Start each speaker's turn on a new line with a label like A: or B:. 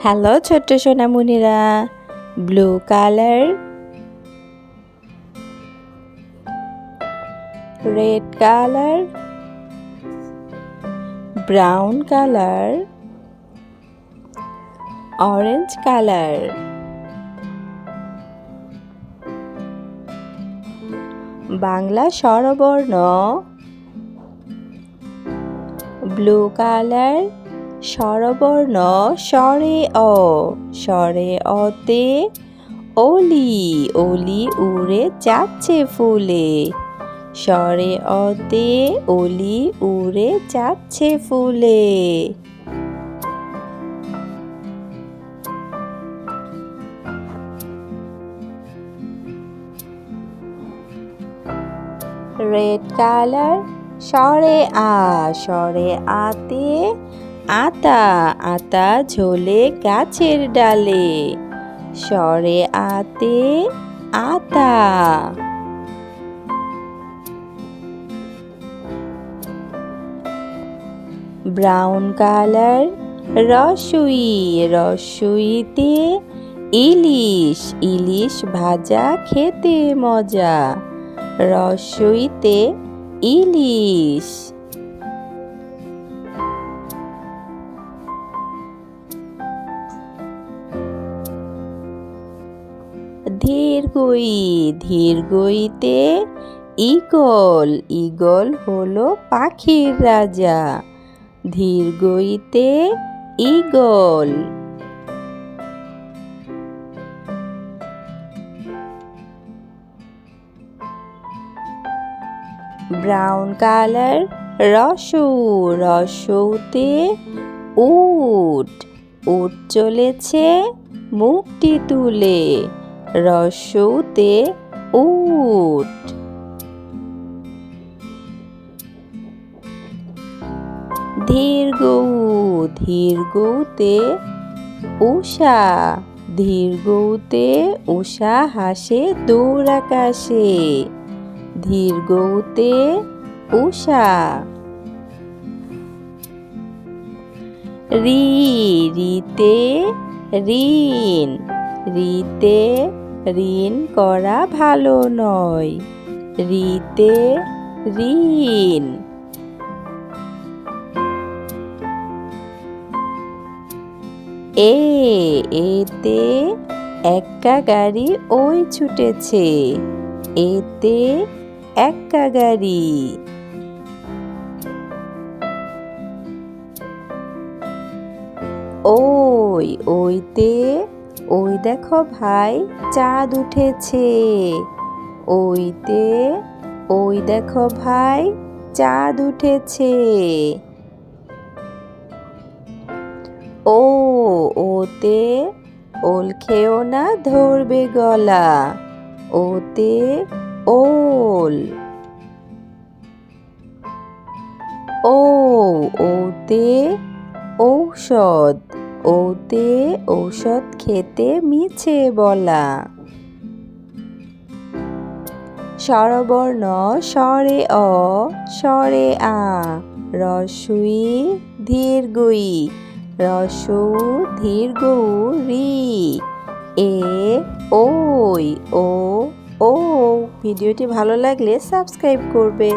A: Hello ছোট্ট সোনামণিরা, blue colour, red colour, brown colour, orange colour. Bangla স্বরবর্ণ ব্লু কালার, স্বরবর্ণ স্বরে অ, স্বরে অতে অলি, অলি উড়ে যাচ্ছে ফুলে, স্বরে অতে অলি উড়ে যাচ্ছে ফুলে। রেড কালার, স্বরে আ, স্বরে আতে আতা, আতা ঝোলে গাছের ডালে, স্বরে আতে আতা। ব্রাউন কালার, রসুই, রসুইতে ইলিশ, ইলিশ ভাজা খেতে মজা, রসুইতে ইলিশ। ধীরগই, ধীরগইতে ঈগল, ঈগল হলো পাখির রাজা, ধীরগইতে ঈগল। ব্রাউন কালার, রসু, রসুতে উট, উট চলেছে মুখটি তুলে, রসুতে উট। ধীরগৌ, ধীরগৌতে উষা, ধীরগৌতে উষা হাসে দূর আকাশে, ধীরগৌতে উষা। রি, রিতে ঋণ, রিতে ঋণ করা ভালো নয়, রিতে ঋণ। এ, এতে এক্কা গাড়ি ওই ছুটেছে, এতে এক্কা গাড়ি। ওই, ওইতে ওই দেখো ভাই চাঁদ উঠেছে, ওইতে ওই দেখো ভাই চাঁদ উঠেছে। ও, ওতে ওল খেও না ধরবে গলা, ওতে ওল। ও, ওতে ঔষধ, ওতে ঔষধ খেতে মিছে বলা। স্বরবর্ণ স্বরে অ, স্বরে আ, রস্বই ধীরগই, রস্বৌ ধীরগৌ রি, এ ওই ও ও। ভিডিওটি ভালো লাগলে সাবস্ক্রাইব করবে।